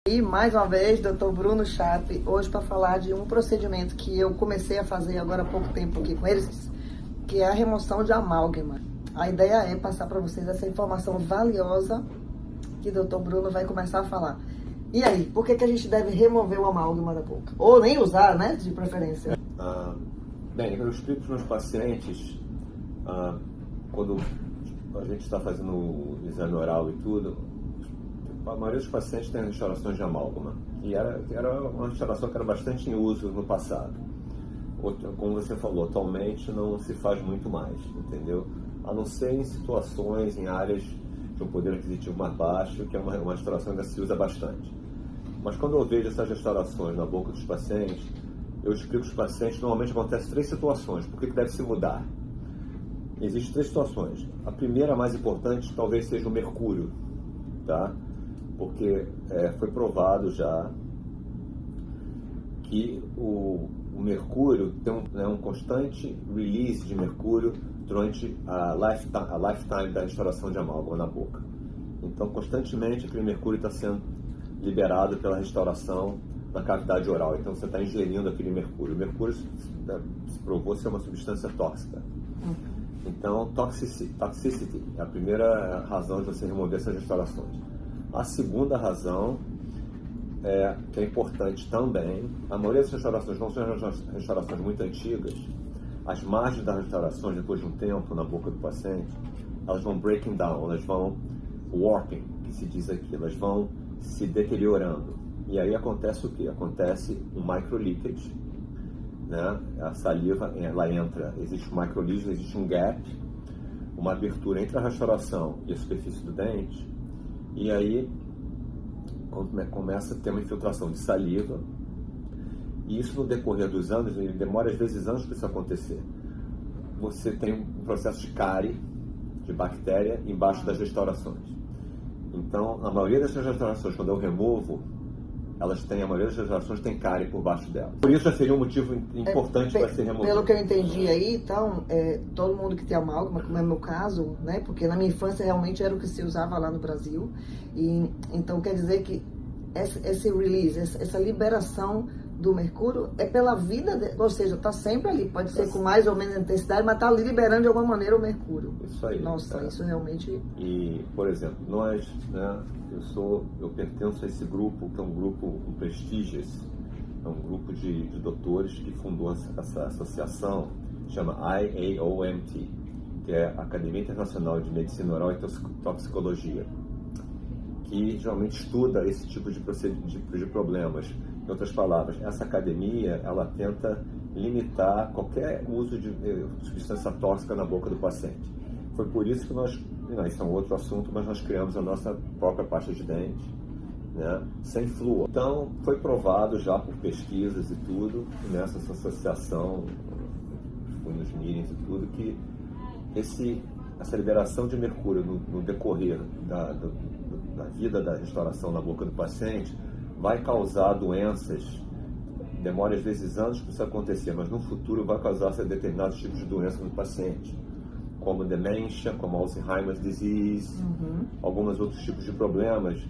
E mais uma vez, Dr. Bruno Chape, hoje para falar de um procedimento que eu comecei a fazer agora há pouco tempo aqui com eles, que é a remoção de amálgama. A ideia é passar para vocês essa informação valiosa que o Dr. Bruno vai começar a falar. E aí, por que a gente deve remover o amálgama da boca? Ou nem usar, né, de preferência? Bem, eu explico para os meus pacientes, quando a gente está fazendo o exame oral e tudo, a maioria dos pacientes tem restaurações de amálgama, que era uma restauração que era bastante em uso no passado. Como você falou, atualmente não se faz muito mais, entendeu? A não ser em situações, em áreas de um poder aquisitivo mais baixo, que é uma restauração que ainda se usa bastante. Mas quando eu vejo essas restaurações na boca dos pacientes, eu explico para os pacientes, normalmente acontece 3 situações. Por que deve se mudar? Existem 3 situações. A primeira, a mais importante, talvez seja o mercúrio, tá? Porque foi provado já que o mercúrio tem um constante release de mercúrio durante a lifetime da restauração de amálgama na boca. Então, constantemente, aquele mercúrio está sendo liberado pela restauração da cavidade oral. Então, você está ingerindo aquele mercúrio. O mercúrio se provou ser uma substância tóxica. Então, toxicity é a primeira razão de você remover essas restaurações. A segunda razão, que é importante também, a maioria das restaurações não são restaurações muito antigas. As margens das restaurações, depois de um tempo na boca do paciente, elas vão breaking down, elas vão warping, que se diz aqui, elas vão se deteriorando. E aí acontece o quê? Acontece um microleakage, né? A saliva, ela entra, existe um microleakage, existe um gap, uma abertura entre a restauração e a superfície do dente, e aí começa a ter uma infiltração de saliva, e isso no decorrer dos anos, ele demora às vezes anos para isso acontecer. Você tem um processo de cárie, de bactéria, embaixo das restaurações. Então, a maioria dessas restaurações, quando eu removo, a maioria das restaurações tem cárie por baixo dela. Por isso já seria um motivo importante para ser removido. Pelo que eu entendi aí, então, todo mundo que tem amálgama, como é o meu caso, né? Porque na minha infância realmente era o que se usava lá no Brasil. E então quer dizer que esse release, essa liberação do mercúrio é pela vida, ou seja, está sempre ali, pode ser com mais ou menos intensidade, mas está ali liberando de alguma maneira o mercúrio. Isso aí. Nossa, isso realmente... E, por exemplo, nós, né, eu pertenço a esse grupo, que é um grupo prestigious, é um grupo de doutores que fundou essa associação, chama IAOMT, que é a Academia Internacional de Medicina Oral e Toxicologia, que geralmente estuda esse tipo de problemas. Em outras palavras, essa academia, ela tenta limitar qualquer uso de substância tóxica na boca do paciente. Foi por isso que isso é um outro assunto, mas nós criamos a nossa própria pasta de dente, né, sem flúor. Então, foi provado já por pesquisas e tudo, nessa associação, fui nos meetings e tudo, que essa liberação de mercúrio no decorrer da vida da restauração na boca do paciente vai causar doenças, demora às vezes anos para isso acontecer, mas no futuro vai causar determinados tipos de doenças no paciente, como demência, como Alzheimer's disease, alguns outros tipos de problemas,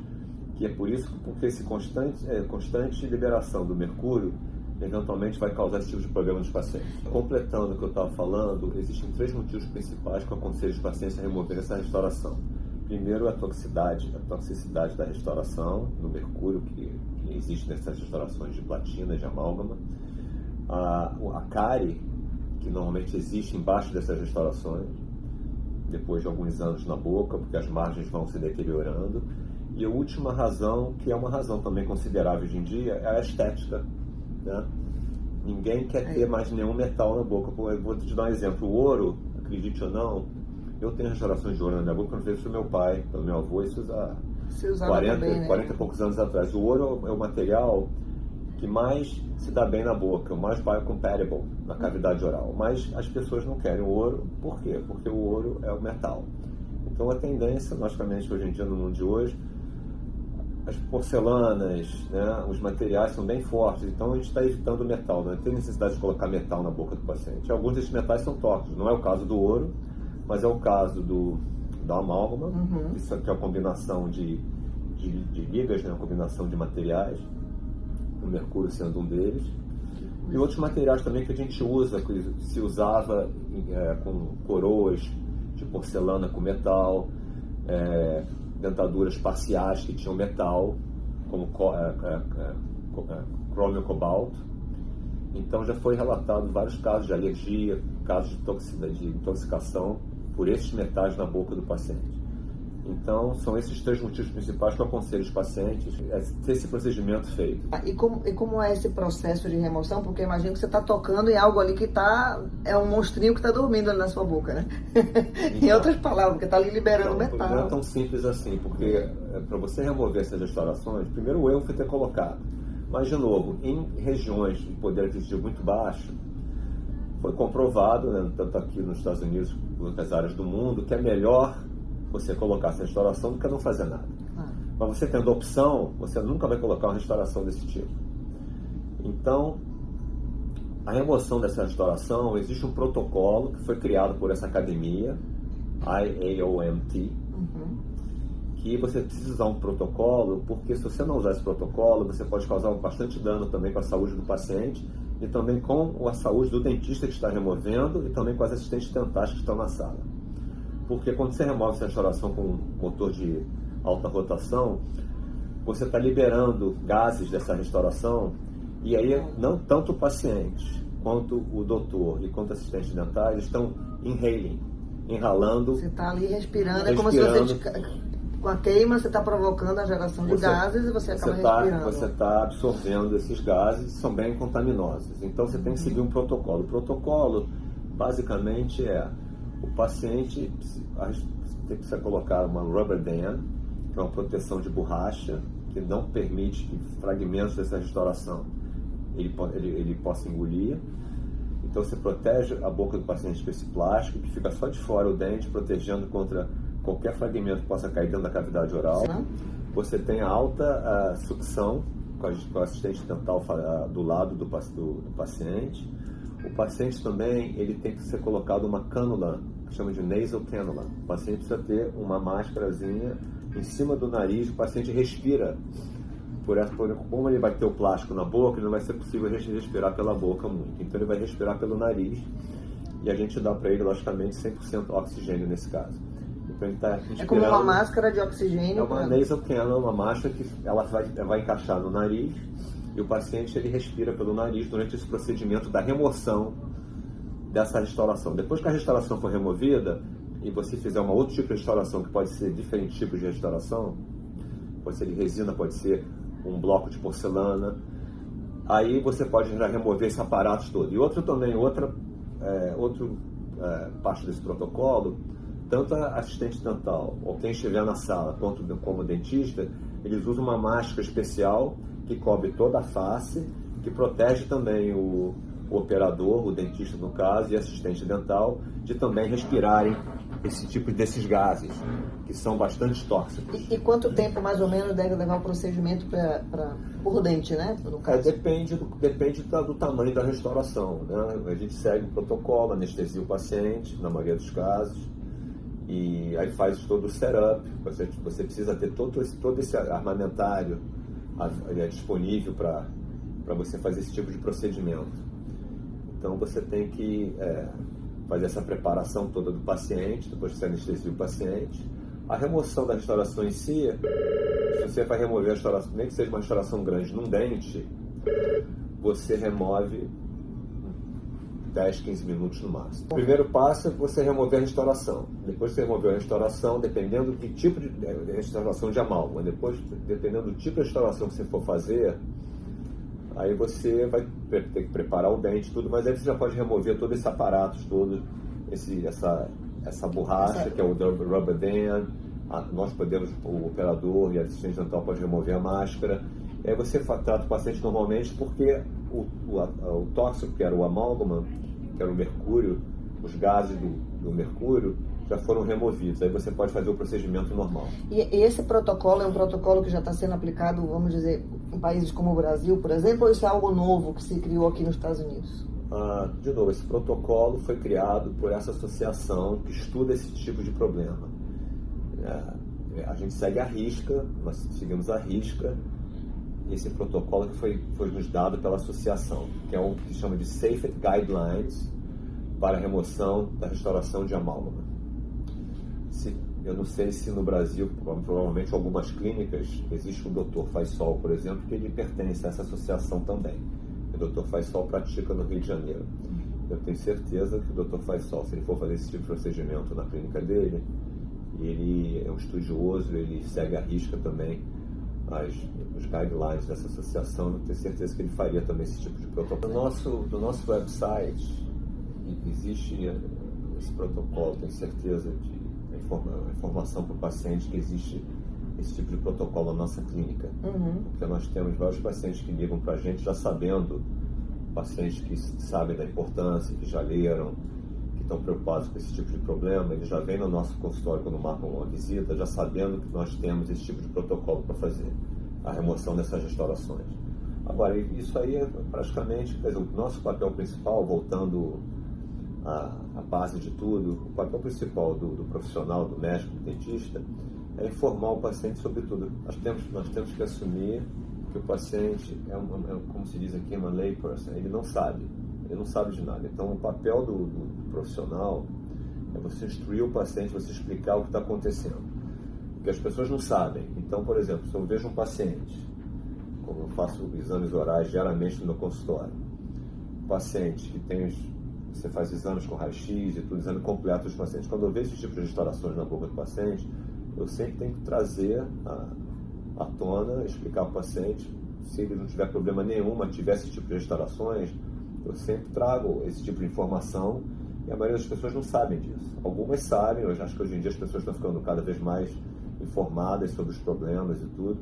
que é por isso porque essa constante liberação do mercúrio eventualmente vai causar esse tipo de problema nos pacientes. Completando o que eu estava falando, existem 3 motivos principais que eu aconselho os pacientes a remover essa restauração. Primeiro, a toxicidade da restauração, do mercúrio que existe nessas restaurações de platina, de amálgama. A cárie, que normalmente existe embaixo dessas restaurações, depois de alguns anos na boca, porque as margens vão se deteriorando. E a última razão, que é uma razão também considerável hoje em dia, é a estética, né? Ninguém quer ter mais nenhum metal na boca. Eu vou te dar um exemplo. O ouro, acredite ou não, eu tenho restaurações de ouro na minha boca, quando fez pelo meu pai, pelo meu avô, isso há 40 e poucos anos atrás. O ouro é o material que mais se dá bem na boca, o mais biocompatible na cavidade oral. Mas as pessoas não querem o ouro, por quê? Porque o ouro é o metal. Então a tendência, logicamente, hoje em dia, no mundo de hoje, as porcelanas, né, os materiais são bem fortes, então a gente está evitando o metal, não tem necessidade de colocar metal na boca do paciente. Alguns desses metais são tóxicos, não é o caso do ouro, mas é o caso da amálgama, isso aqui é a combinação de de ligas, né, uma combinação de materiais, o mercúrio sendo um deles, e outros materiais também que a gente usa, que se usava com coroas de porcelana com metal, dentaduras parciais que tinham metal, como crômio cobalto. Então já foi relatado vários casos de alergia, casos de intoxicação por esses metais na boca do paciente. Então, são esses 3 motivos principais que eu aconselho os pacientes ter esse procedimento feito. E como é esse processo de remoção? Porque eu imagino que você está tocando em algo ali que é um monstrinho que está dormindo ali na sua boca, né? Em outras palavras, porque está ali liberando metal. Não é tão simples assim, porque para você remover essas restaurações, primeiro o erro foi ter colocado. Mas, de novo, em regiões de poder aquisitivo muito baixo, foi comprovado, né, tanto aqui nos Estados Unidos como em outras áreas do mundo, que é melhor você colocar essa restauração do que não fazer nada. Mas você tendo opção, você nunca vai colocar uma restauração desse tipo. Então, a remoção dessa restauração, existe um protocolo que foi criado por essa academia, IAOMT, que você precisa usar um protocolo, porque se você não usar esse protocolo, você pode causar bastante dano também com a saúde do paciente e também com a saúde do dentista que está removendo e também com as assistentes dentais que estão na sala. Porque quando você remove essa restauração com um motor de alta rotação, você está liberando gases dessa restauração e aí não tanto o paciente quanto o doutor e quanto assistentes dentais estão inhalando. Você está ali respirando, é como se você, com a queima, você está provocando a geração de gases e você acaba respirando. Você está absorvendo esses gases, são bem contaminosos. Então você tem que seguir um protocolo. O protocolo, basicamente, o paciente tem que ser colocar uma rubber dam, que é uma proteção de borracha, que não permite que fragmentos dessa restauração ele possa engolir. Então você protege a boca do paciente com esse plástico, que fica só de fora o dente, protegendo contra qualquer fragmento que possa cair dentro da cavidade oral. Você tem a alta sucção com a assistente dental do lado do paciente. O paciente também ele tem que ser colocado uma cânula, que chama de nasal cannula. O paciente precisa ter uma máscarazinha em cima do nariz, o paciente respira. Como ele vai ter o plástico na boca, ele não vai ser possível respirar pela boca muito. Então ele vai respirar pelo nariz e a gente dá para ele, logicamente, 100% oxigênio nesse caso. Então ele está respirando. É como uma máscara de oxigênio. É uma nasal cannula, uma máscara que ela vai encaixar no nariz e o paciente ele respira pelo nariz durante esse procedimento da remoção dessa restauração. Depois que a restauração for removida e você fizer uma outro tipo de restauração, que pode ser diferentes tipos de restauração, pode ser de resina, pode ser um bloco de porcelana, aí você pode já remover esse aparato todo. E outra parte desse protocolo, tanto a assistente dental ou quem estiver na sala, quanto como dentista, eles usam uma máscara especial que cobre toda a face, que protege também o operador, o dentista no caso, e assistente dental, de também respirarem desses gases, que são bastante tóxicos. E quanto tempo, mais ou menos, deve levar o procedimento por dente, né? No caso? Depende do tamanho da restauração, né? A gente segue o protocolo, anestesia o paciente, na maioria dos casos, e aí faz todo o setup. Você precisa ter todo esse armamentário disponível para você fazer esse tipo de procedimento. Então você tem que fazer essa preparação toda do paciente, depois que você anestesia o paciente. A remoção da restauração em si, se você vai remover a restauração, nem que seja uma restauração grande num dente, você remove 10, 15 minutos no máximo. O primeiro passo é você remover a restauração. Depois que você removeu a restauração, dependendo do que tipo de restauração de amálgama, depois, dependendo do tipo de restauração que você for fazer, aí você vai ter que preparar o dente, tudo, mas aí você já pode remover todo esse aparato, essa borracha, que é o rubber dam. Nós podemos, o operador e a assistente dental pode remover a máscara. E aí você trata o paciente normalmente porque o tóxico, que era o amálgama, que era o mercúrio, os gases do mercúrio, já foram removidos. Aí você pode fazer o procedimento normal. E esse protocolo é um protocolo que já está sendo aplicado, vamos dizer, em países como o Brasil, por exemplo, ou isso é algo novo que se criou aqui nos Estados Unidos? De novo, esse protocolo foi criado por essa associação que estuda esse tipo de problema. a gente segue à risca, nós seguimos à risca esse protocolo que foi nos dado pela associação, que é o que se chama de Safety Guidelines para a remoção da restauração de amálgama. Eu não sei se no Brasil, provavelmente algumas clínicas, existe o Dr. Faisal, por exemplo, que ele pertence a essa associação também. O Dr. Faisal pratica no Rio de Janeiro. Eu tenho certeza que o Dr. Faisal, se ele for fazer esse tipo de procedimento na clínica dele, ele é um estudioso, ele segue à risca também os guidelines dessa associação. Eu tenho certeza que ele faria também esse tipo de protocolo. No nosso website existe esse protocolo, tenho certeza de informação para o paciente que existe esse tipo de protocolo na nossa clínica. Porque nós temos vários pacientes que ligam para a gente já sabendo, pacientes que sabem da importância, que já leram, que estão preocupados com esse tipo de problema, eles já vêm no nosso consultório quando marcam uma visita, já sabendo que nós temos esse tipo de protocolo para fazer a remoção dessas restaurações. Agora, isso aí é praticamente, quer dizer, o nosso papel principal, voltando à base de tudo, o papel principal do profissional, do médico, do dentista, é informar o paciente sobre tudo. Nós temos que assumir que o paciente como se diz aqui, uma layperson, ele não sabe de nada. Então, o papel do profissional é você instruir o paciente, você explicar o que está acontecendo, porque as pessoas não sabem. Então, por exemplo, se eu vejo um paciente, como eu faço exames orais diariamente no meu consultório, um paciente que você faz exames com raio-x e tudo, exame completo dos pacientes. Quando eu vejo esse tipo de restaurações na boca do paciente, eu sempre tenho que trazer à tona, explicar para o paciente, se ele não tiver problema nenhum, mas tiver esse tipo de restaurações, eu sempre trago esse tipo de informação, e a maioria das pessoas não sabem disso. Algumas sabem, eu acho que hoje em dia as pessoas estão ficando cada vez mais informadas sobre os problemas e tudo,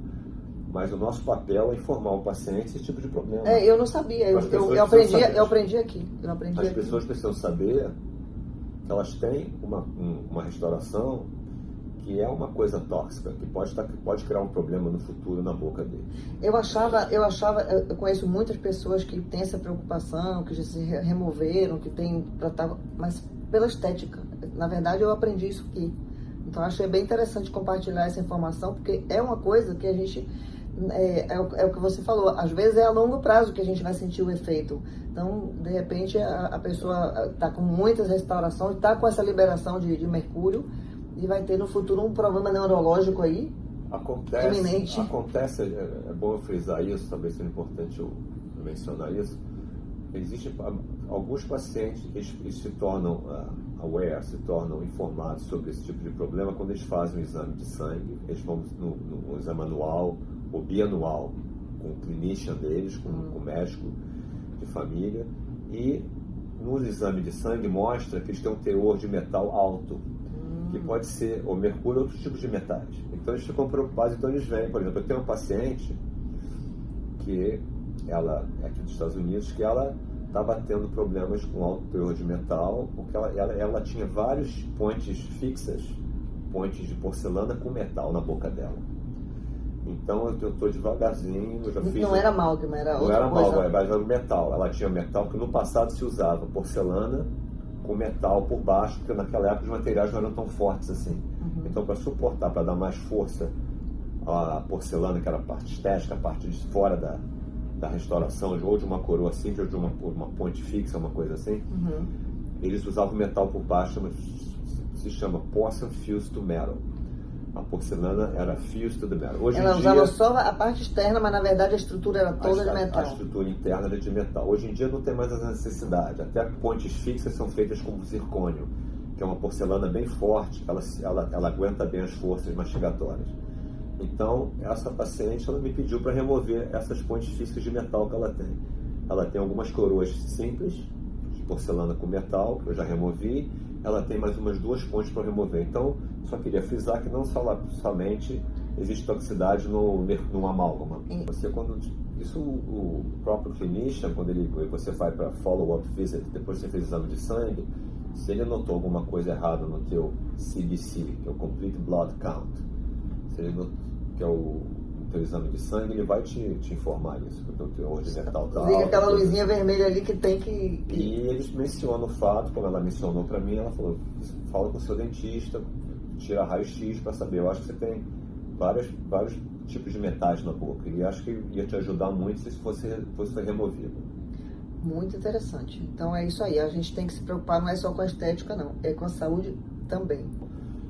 mas o nosso papel é informar o paciente esse tipo de problema. Eu não sabia, eu aprendi aqui. As pessoas precisam saber que elas têm uma restauração que é uma coisa tóxica, que pode criar um problema no futuro na boca dele. Eu conheço muitas pessoas que têm essa preocupação, que já se removeram, que têm tratado, mas pela estética. Na verdade, eu aprendi isso aqui. Então, achei bem interessante compartilhar essa informação, porque é uma coisa que a gente... É o que você falou, às vezes é a longo prazo que a gente vai sentir o efeito. Então, de repente, a pessoa está com muitas restaurações, está com essa liberação de mercúrio, e vai ter no futuro um problema neurológico aí, iminente. Acontece, é bom eu frisar isso, talvez seja importante eu mencionar isso. Existem alguns pacientes que eles se tornam aware, se tornam informados sobre esse tipo de problema quando eles fazem um exame de sangue. Eles vão no exame anual ou bianual com o clinician deles, com o médico de família, e no exame de sangue mostra que eles têm um teor de metal alto, que pode ser o mercúrio ou outros tipos de metais. Então eles ficam preocupados, então eles vêm. Por exemplo, eu tenho uma paciente que ela é aqui dos Estados Unidos, que ela estava tendo problemas com alto teor de metal, porque ela tinha vários pontes fixas, pontes de porcelana com metal na boca dela. Então eu estou devagarzinho, eu já fiz... Não era amálgama, era outra coisa. Não era amálgama, era metal. Ela tinha metal que no passado se usava porcelana com metal por baixo, porque naquela época os materiais não eram tão fortes assim. Então, para suportar, para dar mais força à porcelana, que era a parte estética, a parte de fora da restauração, ou de uma coroa simples, ou de uma ponte fixa, uma coisa assim, eles usavam metal por baixo, se chama porcelain fused to metal. A porcelana era fused to the metal. Hoje Ela em usava dia, só a parte externa, mas na verdade a estrutura era toda de metal. A estrutura interna era de metal. Hoje em dia não tem mais essa necessidade. Até pontes fixas são feitas com zircônio, que é uma porcelana bem forte, ela aguenta bem as forças mastigatórias. Então, essa paciente, ela me pediu para remover essas pontes físicas de metal que ela tem. Ela tem algumas coroas simples, de porcelana com metal, que eu já removi. Ela tem mais umas 2 pontes para remover. Então, só queria frisar que não somente existe toxicidade no amálgama. O próprio clinician, quando você vai para follow-up visit, depois você fez exame de sangue, se ele notou alguma coisa errada no teu CBC, que é o Complete Blood Count, se ele notou, que é o teu exame de sangue, ele vai te informar isso, que o teu teor de metal tá alto. Liga aquela luzinha vermelha ali que tem que... E eles mencionam o fato, quando ela mencionou para mim, ela falou, fala com o seu dentista, tira raio-x para saber. Eu acho que você tem vários tipos de metais na boca e acho que ia te ajudar muito se fosse removido. Muito interessante. Então é isso aí, a gente tem que se preocupar não é só com a estética não, é com a saúde também.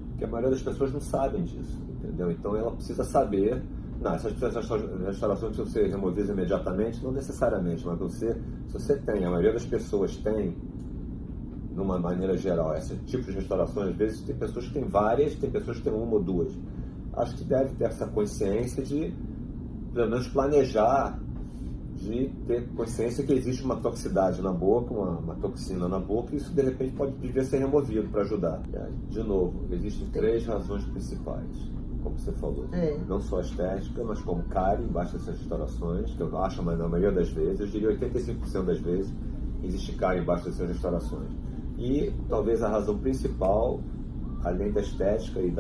Porque a maioria das pessoas não sabem disso, entendeu? Então ela precisa saber, não, essas restaurações precisam ser removidas imediatamente, não necessariamente, mas se você tem, a maioria das pessoas tem, de uma maneira geral, esse tipo de restaurações, às vezes tem pessoas que têm várias, tem pessoas que têm uma ou duas. Acho que deve ter essa consciência de, pelo menos, planejar, de ter consciência que existe uma toxicidade na boca, uma toxina na boca, e isso de repente devia ser removido para ajudar. De novo, existem 3 razões principais, como você falou. Não só a estética, mas como cárie embaixo dessas restaurações, que eu acho, mas na maioria das vezes, eu diria 85% das vezes, existe cárie embaixo dessas restaurações. E talvez a razão principal, além da estética e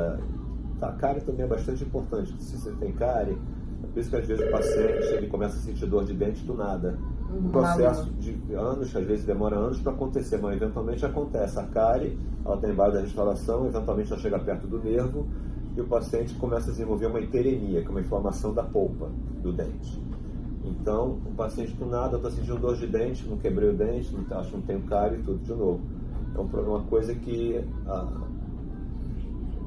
a cárie também é bastante importante. Se você tem cárie, é por isso que às vezes o paciente ele começa a sentir dor de dente do nada. Um processo de anos, às vezes demora anos para acontecer, mas eventualmente acontece. A cárie, ela está embaixo da restauração, eventualmente ela chega perto do nervo e o paciente começa a desenvolver uma hiperemia, que é uma inflamação da polpa do dente. Então, o paciente do nada, eu estou sentindo dor de dente, não quebrei o dente, acho que não tenho cárie e tudo de novo. Então, é uma coisa que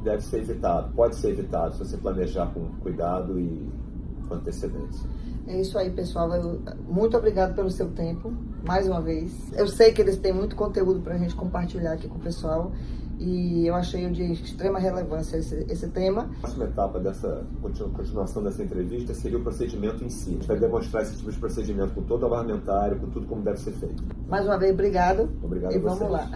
deve ser evitado, pode ser evitado se você planejar com cuidado e com antecedência. É isso aí, pessoal. Muito obrigado pelo seu tempo, mais uma vez. Eu sei que eles têm muito conteúdo para a gente compartilhar aqui com o pessoal e eu achei de extrema relevância esse tema. A próxima etapa dessa continuação dessa entrevista seria o procedimento em si. A gente vai demonstrar esse tipo de procedimento com todo o armamentário, com tudo como deve ser feito. Mais uma vez, obrigado. Obrigado e a vocês. Vamos lá.